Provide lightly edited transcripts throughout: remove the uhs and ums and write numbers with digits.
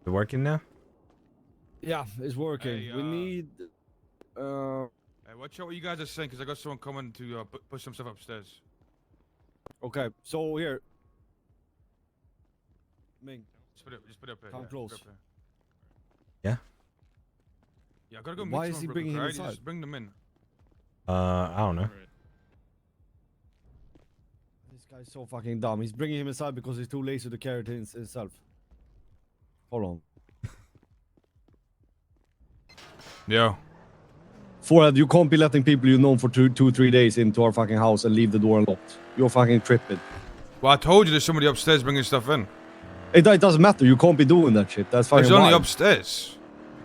It working now? Yeah, it's working. Hey, we need. Hey, watch out what you guys are saying, because I got someone coming to push some stuff upstairs. Okay, so here. Ming. Just put it up here. Come yeah, close. put it up Yeah. here. Yeah, I gotta go meet Why is someone he real bringing quick, him alright? inside? Just bring them in. I don't know. This guy's so fucking dumb. He's bringing him inside because he's too lazy to carry it himself. Hold on. Yo. Forehead, you can't be letting people you know for 3 days into our fucking house and leave the door unlocked. You're fucking tripping. Well, I told you there's somebody upstairs bringing stuff in. It doesn't matter. You can't be doing that shit. That's fucking It's only wild. upstairs.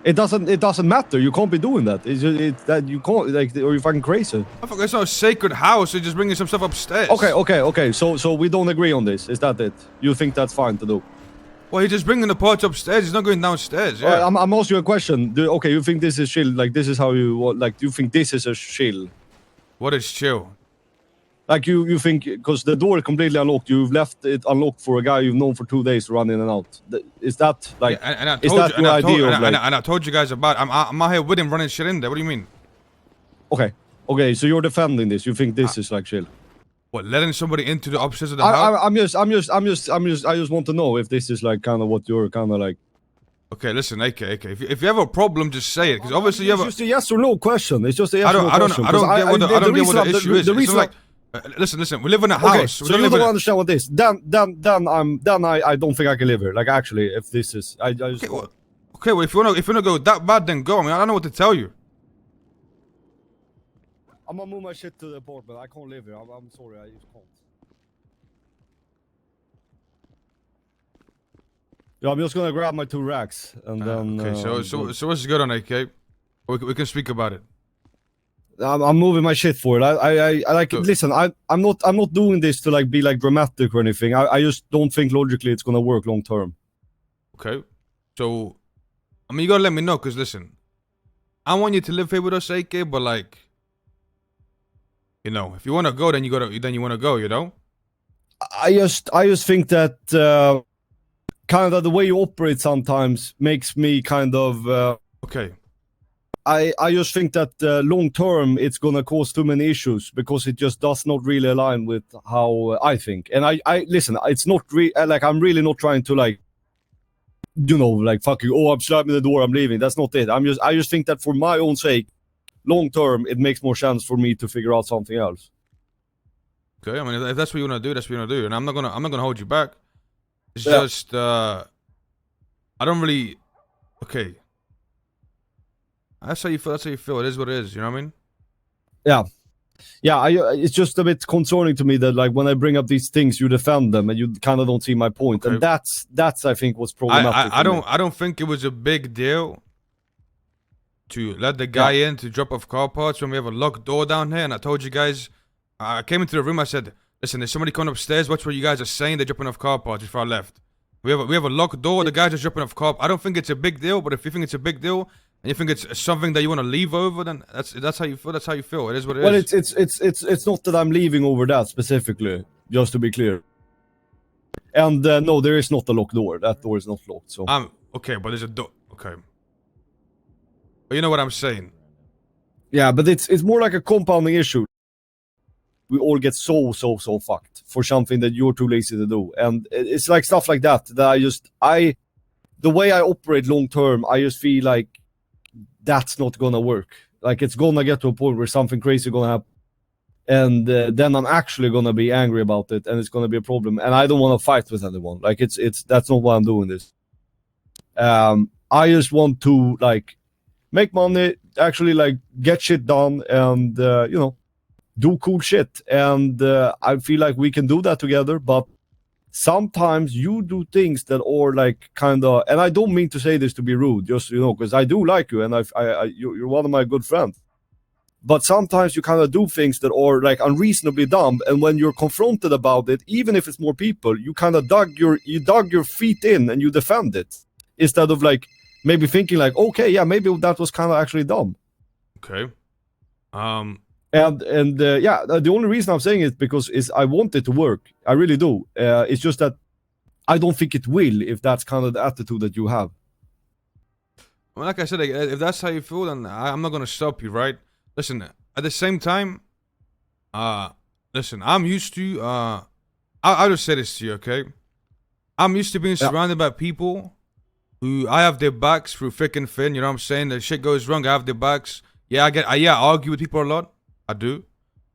It doesn't matter. You can't be doing that. It's that you can't, like, or you're fucking crazy. I thought it's not a sacred house. They're just bringing some stuff upstairs. Okay. So we don't agree on this. Is that it? You think that's fine to do? Well, he's just bringing the parts upstairs. He's not going downstairs. Yeah. Alright, I'm asking you a question. Okay, you think this is chill? Like, this is how you like? Do you think this is a chill? What is chill? Like you think because the door is completely unlocked, you've left it unlocked for a guy you've known for 2 days to run in and out. Is that like? Yeah, and I is told that you, and your I told, idea and, of I- like? and I told you guys about. I'm out here with him running shit in there. What do you mean? Okay. So you're defending this. You think this is like chill? What, letting somebody into the upstairs of the house? I just want to know if this is like kind of what you're kind of like. Okay, listen, AK. If you have a problem, just say it. Because obviously you have It's just a yes or no question. It's just a yes I don't or no question. get what the issue is. The It's reason like, listen. We live in a house. okay, We so don't you live don't in a- understand what this. Then I don't think I can live here. Like actually, if this is, I just. Okay, well, if you wanna go that bad, then go. I mean, I don't know what to tell you. I'm gonna move my shit to the apartment. I can't live here. I'm sorry. I just can't. Yeah, I'm just gonna grab my 2 racks and then. Okay, so what's good on AK? We can speak about it. I'm moving my shit for it. I like. Good. Listen, I'm not doing this to like be like dramatic or anything. I just don't think logically it's gonna work long term. Okay, so I mean, you gotta let me know, cause listen, I want you to live here with us, AK. But like, you know, if you wanna go, then you wanna go. You know. I just think that kind of the way you operate sometimes makes me kind of. Okay. I just think that long term it's gonna cause too many issues because it just does not really align with how I think. And I listen. It's not like I'm really not trying to like, you know, like fucking. Oh, I'm slamming the door. I'm leaving. That's not it. I just think that for my own sake, long term, it makes more sense for me to figure out something else. Okay. I mean, if that's what you wanna do, that's what you wanna do, and I'm not gonna hold you back. It's just I don't really. Okay. That's how you feel. That's how you feel. It is what it is. You know what I mean? Yeah. It's just a bit concerning to me that like when I bring up these things, you defend them and you kind of don't see my point, Okay. and that's I think what's problematic. I don't think it was a big deal to let the guy in to drop off car parts when we have a locked door down here. And I told you guys, I came into the room. I said, "Listen, there's somebody coming upstairs. Watch what you guys are saying. They're dropping off car parts." Before I left, we have a locked door. The guys are dropping off car. I don't think it's a big deal. But if you think it's a big deal and you think it's something that you want to leave over, then that's how you feel. That's how you feel. It is what it is. Well, it's not that I'm leaving over that specifically, just to be clear. And no, there is not a locked door. That door is not locked. So Okay, but there's a door. Okay, but you know what I'm saying. yeah, but it's more like a compounding issue. We all get so fucked for something that you're too lazy to do, and it's like stuff like that the way I operate long term, I just feel like that's not gonna work. Like it's gonna get to a point where something crazy gonna happen, and then I'm actually gonna be angry about it, and it's gonna be a problem, and I don't want to fight with anyone. Like it's that's not why I'm doing this. I just want to like make money, actually like get shit done, and you know, do cool shit, and I feel like we can do that together. But sometimes you do things that are like kind of, and I don't mean to say this to be rude, just you know, because I do like you, and you're one of my good friends. But sometimes you kind of do things that are like unreasonably dumb, and when you're confronted about it, even if it's more people, you kind of dug your feet in and you defend it instead of like maybe thinking like, okay, yeah, maybe that was kind of actually dumb. Okay. And yeah, the only reason I'm saying it because I want it to work. I really do. It's just that I don't think it will if that's kind of the attitude that you have. Well, like I said, if that's how you feel, then I'm not gonna stop you, right? Listen, at the same time, listen, I'm used to, I'll just say this to you, okay? I'm used to being Yeah. surrounded by people who I have their backs through thick and thin. You know what I'm saying? The shit goes wrong, I have their backs. Yeah, I argue with people a lot. I do.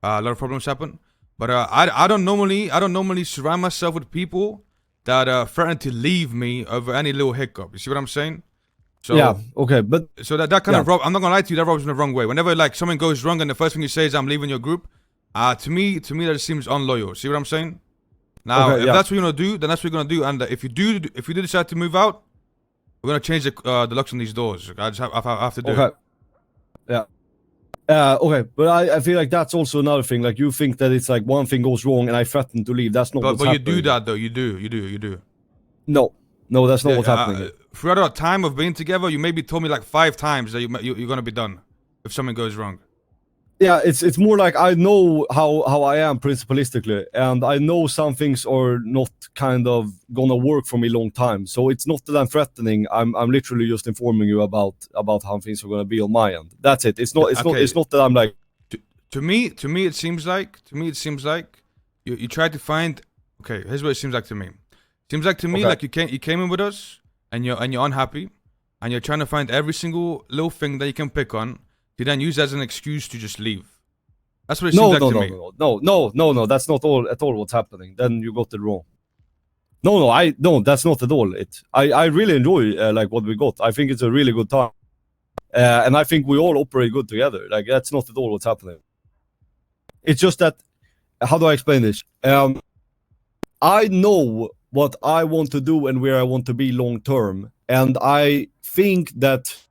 A lot of problems happen. But I don't normally surround myself with people that threaten to leave me over any little hiccup. You see what I'm saying? So Yeah. Okay. But so that kind yeah. of I'm not gonna lie to you, that rubs me the wrong way. Whenever like something goes wrong and the first thing you say is I'm leaving your group, to me that seems unloyal. See what I'm saying? Now, Okay, if yeah. that's what you're gonna do, then that's what you're gonna do. And if you do decide to move out, we're gonna change the locks on these doors. I just have to do Okay. it. Yeah. Okay, but I feel like that's also another thing. Like you think that it's like one thing goes wrong and I threaten to leave. That's not what's But you happening. do that though. You do. No, that's not what's happening. Here. Throughout our time of being together, you maybe told me like 5 times that you're gonna be done if something goes wrong. Yeah, it's more like I know how I am principalistically, and I know some things are not kind of gonna work for me long time. So it's not that I'm threatening. I'm literally just informing you about how things are gonna be on my end. That's it. It's not that I'm like. To me it seems like you tried to find. Okay, here's what it seems like to me. Seems like to me like you came in with us and you're unhappy and you're trying to find every single little thing that you can pick on to then use as an excuse to just leave. That's what it seems like to me. No. That's not at all what's happening. Then you got it wrong. No, that's not at all it. I really enjoy like what we got. I think it's a really good time, and I think we all operate good together. Like that's not at all what's happening. It's just that, how do I explain this? I know what I want to do and where I want to be long term, and I think that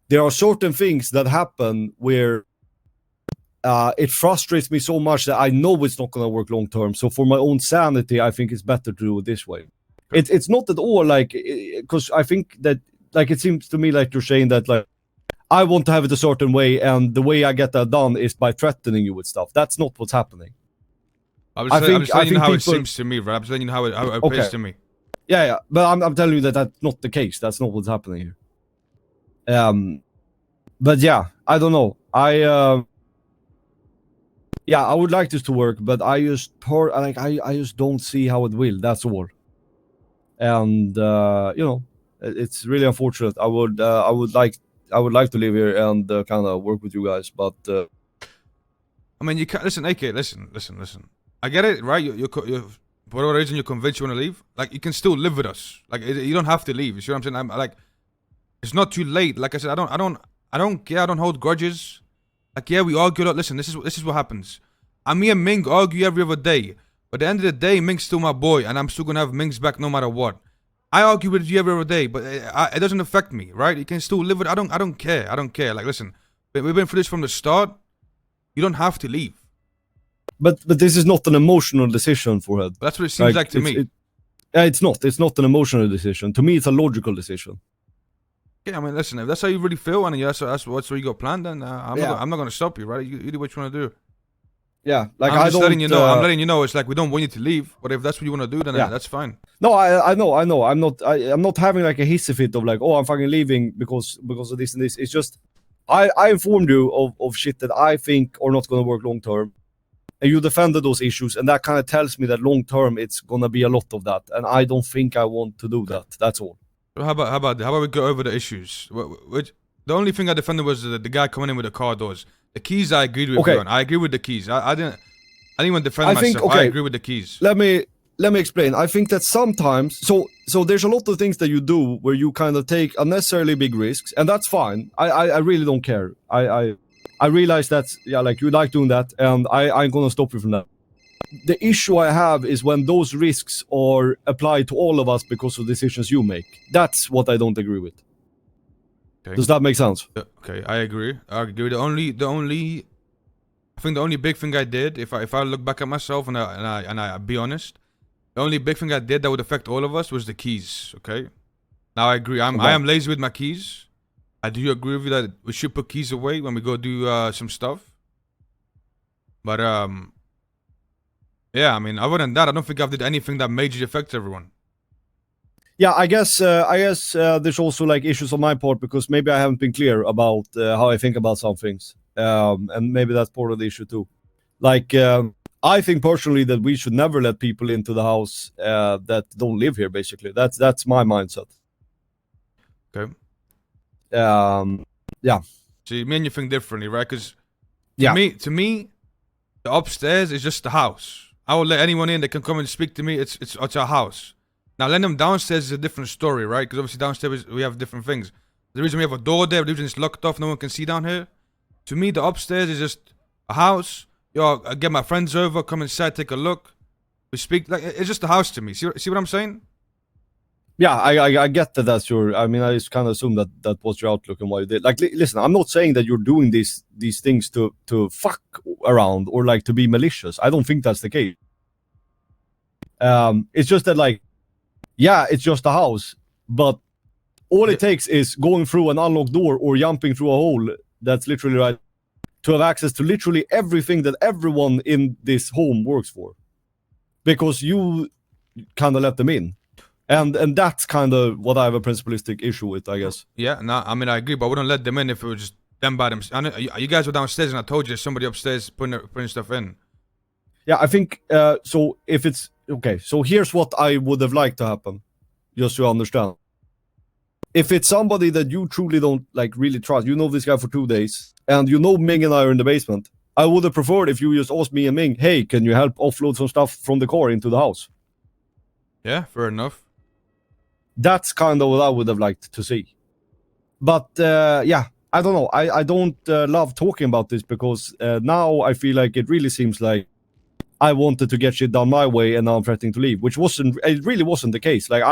there are certain things that happen where it frustrates me so much that I know it's not going to work long term. So for my own sanity, I think it's better to do it this way. It's not at all like, because I think that like it seems to me like you're saying that like I want to have it a certain way, and the way I get that done is by threatening you with stuff. That's not what's happening. I'm just letting you know how it seems to me, right? I'm just letting you know how it appears to me. Yeah, but I'm telling you that that's not the case. That's not what's happening here. But yeah, I don't know. Yeah, I would like this to work, but I just don't see how it will. That's all. And it's really unfortunate. I would like to live here and kind of work with you guys, but I mean, you can't listen, AK. Listen. I get it, right? You're for whatever reason you're convinced you want to leave. Like you can still live with us. Like you don't have to leave. You see what I'm saying? I'm like, it's not too late. Like I said, I don't care. I don't hold grudges. Like yeah, we argue a lot. Listen, this is what happens. Me and Ming argue every other day. But at the end of the day, Ming's still my boy, and I'm still gonna have Ming's back no matter what. I argue with you every other day, but it doesn't affect me, right? You can still live with. I don't care. Like listen, we've been through this from the start. You don't have to leave. But this is not an emotional decision for her. But that's what it seems like to me. It's not. It's not an emotional decision. To me, it's a logical decision. Yeah, I mean, listen, if that's how you really feel, and that's what you got planned, then I'm not gonna stop you, right? You do what you want to do. Yeah, like I'm just letting you know. I'm letting you know. It's like we don't want you to leave, but if that's what you want to do, then that's fine. No, I know. I'm not having like a hissy fit of like, oh, I'm fucking leaving because of this and this. It's just I informed you of shit that I think are not gonna work long term, and you defended those issues, and that kind of tells me that long term it's gonna be a lot of that, and I don't think I want to do that. That's all. How about we go over the issues? The only thing I defended was the guy coming in with the car doors. The keys I agreed with you on. I agree with the keys. I didn't even defend myself. I agree with the keys. Let me explain. I think that sometimes so there's a lot of things that you do where you kind of take unnecessarily big risks, and that's fine. I really don't care. I realize that like you like doing that, and I'm gonna stop you from that. The issue I have is when those risks are applied to all of us because of decisions you make. That's what I don't agree with. Okay. Does that make sense? Okay, I agree. I think the only big thing I did, if I look back at myself and I be honest, the only big thing I did that would affect all of us was the keys. Okay. Now I agree. I am lazy with my keys. I do agree with you that we should put keys away when we go do some stuff. But yeah, I mean, other than that, I don't think I've did anything that majorly affects everyone. Yeah, I guess there's also like issues on my part because maybe I haven't been clear about how I think about some things, and maybe that's part of the issue too. Like, I think personally that we should never let people into the house that don't live here. Basically, that's my mindset. Okay. Yeah, See, me and you think differently, right? Because yeah. to me, the upstairs is just the house. I will let anyone in that can come and speak to me. It's our house. Now, letting them downstairs is a different story, right? Because obviously downstairs we have different things. The reason we have a door there, the reason it's locked off, no one can see down here. To me, the upstairs is just a house. Yo, I get my friends over, come inside, take a look. We speak like it's just a house to me. See what I'm saying? Yeah, I get that. That's your. I mean, I just kind of assume that was your outlook and why you did. Like, listen, I'm not saying that you're doing these things to fuck around or like to be malicious. I don't think that's the case. It's just that, like, yeah, it's just a house, but all it takes is going through an unlocked door or jumping through a hole that's literally right to have access to literally everything that everyone in this home works for, because you kind of let them in. And that's kind of what I have a principalistic issue with, I guess. Yeah, no, I mean I agree, but I wouldn't let them in if it was just them by themselves. I know, you guys were downstairs, and I told you there's somebody upstairs putting stuff in. Yeah, I think so. If it's okay, so here's what I would have liked to happen, just to understand. If it's somebody that you truly don't like really trust, you know this guy for 2 days, and you know Ming and I are in the basement, I would have preferred if you just asked me and Ming, hey, can you help offload some stuff from the car into the house? Yeah, fair enough. That's kind of what I would have liked to see. But yeah, I don't know. I don't love talking about this because now I feel like it really seems like I wanted to get shit done my way and now I'm threatening to leave, which it really wasn't the case. Like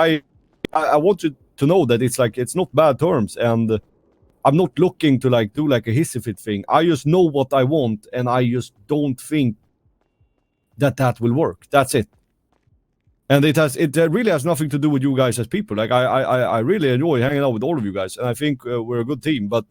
I want you to know that it's not bad terms, and I'm not looking to like do like a hissy fit thing. I just know what I want, and I just don't think that will work. That's it. And it really has nothing to do with you guys as people. Like I really enjoy hanging out with all of you guys, and I think we're a good team. But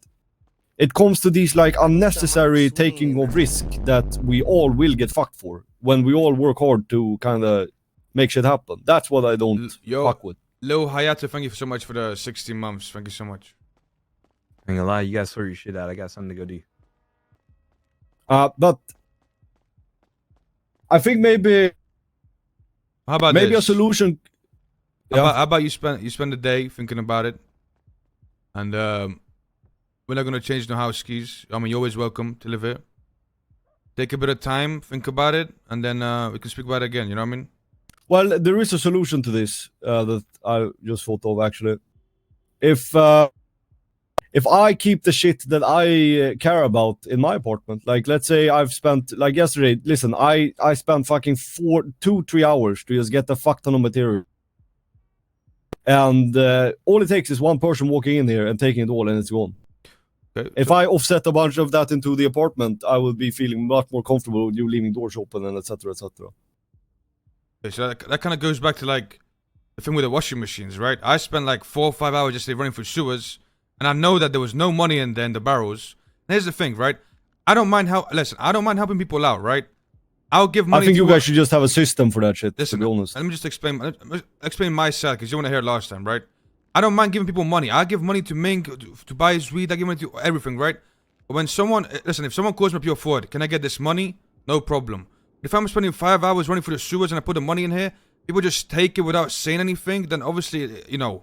it comes to these like unnecessary taking of risk that we all will get fucked for when we all work hard to kind of make shit happen. That's what I don't fuck with. Lil Hayato, thank you so much for the 16 months. Thank you so much. I ain't gonna lie, you guys sort your shit out. I got something to go do. But I think maybe How about maybe this? a solution. How about you spend the day thinking about it, and we're not gonna change no house keys. I mean, you're always welcome to live here. Take a bit of time, think about it, and then we can speak about it again. You know what I mean? Well, there is a solution to this that I just thought of actually. If I keep the shit that I care about in my apartment, like let's say I've spent like yesterday. Listen, I spent fucking 2-3 hours to just get a fuck ton of material, and all it takes is one person walking in here and taking it all, and it's gone. Okay, if I offset a bunch of that into the apartment, I would be feeling much more comfortable with you leaving doors open and etc. etc. Okay, so that kind of goes back to like the thing with the washing machines, right? I spent like 4 or 5 hours just running through sewers, and I know that there was no money in there in the barrels. And here's the thing, right? I don't mind helping people out, right? I'll give money. I think you guys should just have a system for that shit. Listen, to be honest, let me just explain my side because you want to hear it last time, right? I don't mind giving people money. I give money to Ming to buy his weed. I give money to everything, right? But when someone if someone calls me up, yo, Ford, can I get this money? No problem. If I'm spending 5 hours running through the sewers and I put the money in here, people just take it without saying anything, then obviously, you know,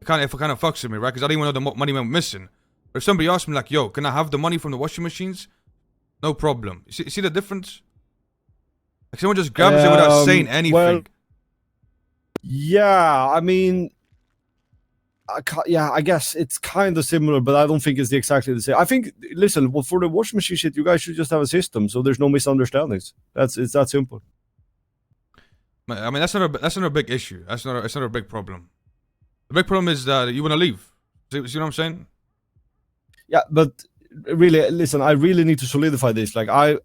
it kind of fucks with me, right? Because I don't even know the money went missing. But if somebody asks me like, yo, can I have the money from the washing machines? No problem. You see the difference? Like someone just grabs it without saying anything. Well, yeah, I mean, I guess it's kind of similar, but I don't think it's exactly the same. I think, listen, well, for the washing machine shit, you guys should just have a system so there's no misunderstandings. It's that simple. I mean, that's not a big issue. It's not a big problem. The big problem is that you want to leave. See what I'm saying? Yeah, but really, listen, I really need to solidify this. Like, I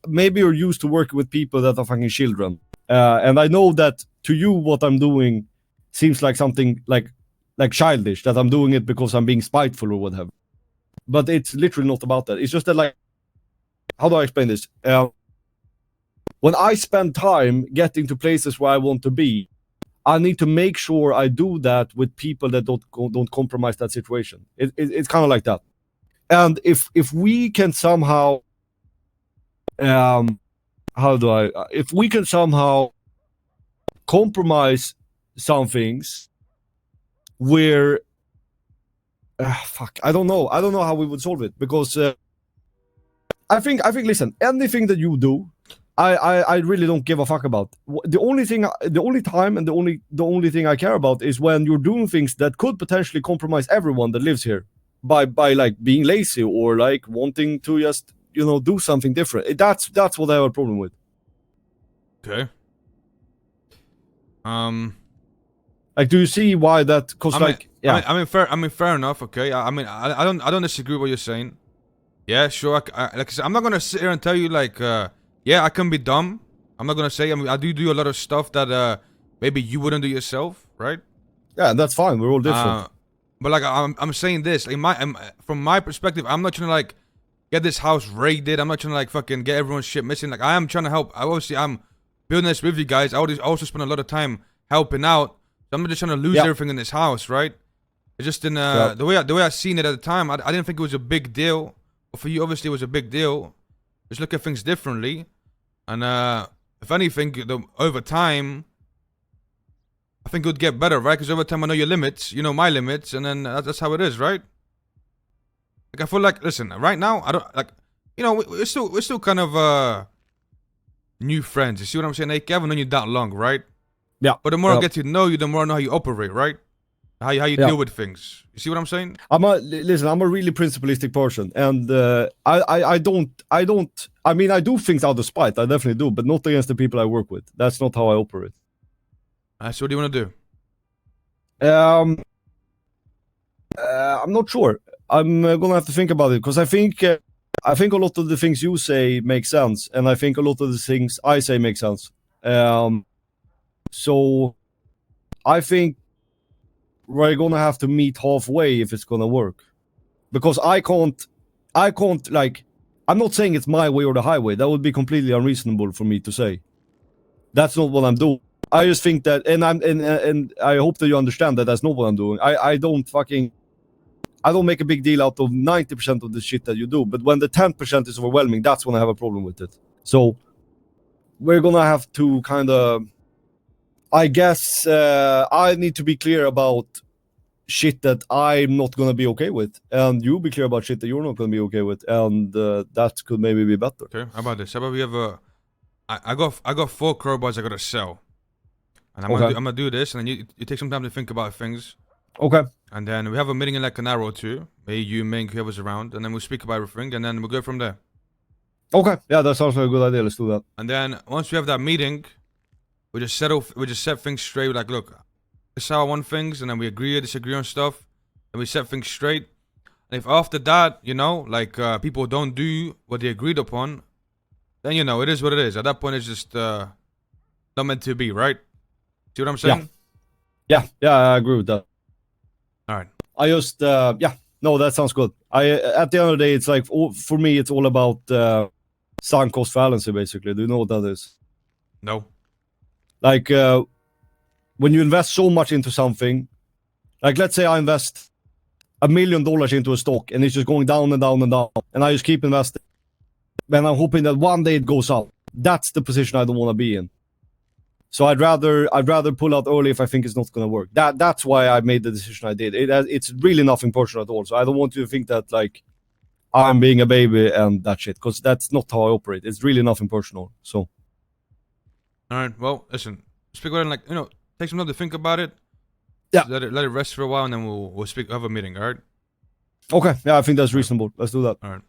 maybe you're used to working with people that are fucking children, and I know that to you, what I'm doing seems like something like childish, that I'm doing it because I'm being spiteful or whatever. But it's literally not about that. It's just that, like, how do I explain this? When I spend time getting to places where I want to be, I need to make sure I do that with people that don't compromise that situation. It's kind of like that. And if we can somehow, if we can somehow compromise some things where, I don't know how we would solve it, because I think listen, anything that you do, I really don't give a fuck about. The only thing I care about is when you're doing things that could potentially compromise everyone that lives here by like being lazy or like wanting to just, you know, do something different. That's what I have a problem with. Okay. Like, do you see why that? Cause I mean, fair enough. Okay. I don't disagree with what you're saying. Yeah, sure. Like I said, I'm not gonna sit here and tell you like, yeah, I can be dumb. I'm not gonna say. I mean, I do a lot of stuff that maybe you wouldn't do yourself, right? Yeah, that's fine. We're all different. But like, I'm saying this, like from my perspective, I'm not trying to like get this house raided. I'm not trying to like fucking get everyone's shit missing. Like, I am trying to help. I'm building this with you guys. I also spend a lot of time helping out. So I'm just trying to lose everything in this house, right? It's just in the way I seen it at the time. I didn't think it was a big deal. But for you, obviously, it was a big deal. Just look at things differently, and if anything, over time, I think it would get better, right? Because over time, I know your limits, you know my limits, and then that's how it is, right? Like, I feel like, listen, right now, I don't like, you know, we're still kind of new friends. You see what I'm saying? Like, I haven't known you that long, right? Yeah. But the more I get to know you, the more I know how you operate, right? How you deal with things. You see what I'm saying? I'm a really principalistic person, and I mean, I do things out of spite. I definitely do, but not against the people I work with. That's not how I operate. So what do you want to do? I'm not sure. I'm gonna have to think about it, because I think a lot of the things you say make sense, and I think a lot of the things I say make sense. So I think we're gonna have to meet halfway if it's gonna work, because I can't like, I'm not saying it's my way or the highway. That would be completely unreasonable for me to say. That's not what I'm doing. I just think that, and I hope that you understand that that's not what I'm doing. I don't make a big deal out of 90% of the shit that you do, but when the 10% is overwhelming, that's when I have a problem with it. So we're gonna have to kind of, I guess, I need to be clear about shit that I'm not gonna be okay with, and you be clear about shit that you're not gonna be okay with, and that could maybe be better. Okay, how about this? How about we have I got 4 crowbars I gotta sell, and I'm gonna do this, and then you take some time to think about things. Okay. And then we have a meeting in like an hour or two. Maybe you, Mink, whoever's around, and then we'll speak about everything, and then we'll go from there. Okay. Yeah, that sounds like a good idea. Let's do that. And then once we have that meeting, we just set things straight. We're like, look, this is how I want things, and then we agree or disagree on stuff, and we set things straight. And if after that, you know, like people don't do what they agreed upon, then you know it is what it is. At that point, it's just not meant to be, right? See what I'm saying? Yeah, I agree with that. All right. I just no, that sounds good. At the end of the day, it's like, for me, it's all about sunk cost fallacy, basically. Do you know what that is? No. Like, when you invest so much into something, like let's say I invest $1 million into a stock and it's just going down and down and down, and I just keep investing, and I'm hoping that one day it goes up. That's the position I don't want to be in. So I'd rather pull out early if I think it's not going to work. That's why I made the decision I did. It's really nothing personal at all. So I don't want you to think that like I'm being a baby and that shit, because that's not how I operate. It's really nothing personal. So. All right. Well, listen. Speak about it, like, you know, take some time to think about it. Yeah. Let it rest for a while, and then we'll have a meeting. All right. Okay. Yeah, I think that's reasonable. Let's do that. All right.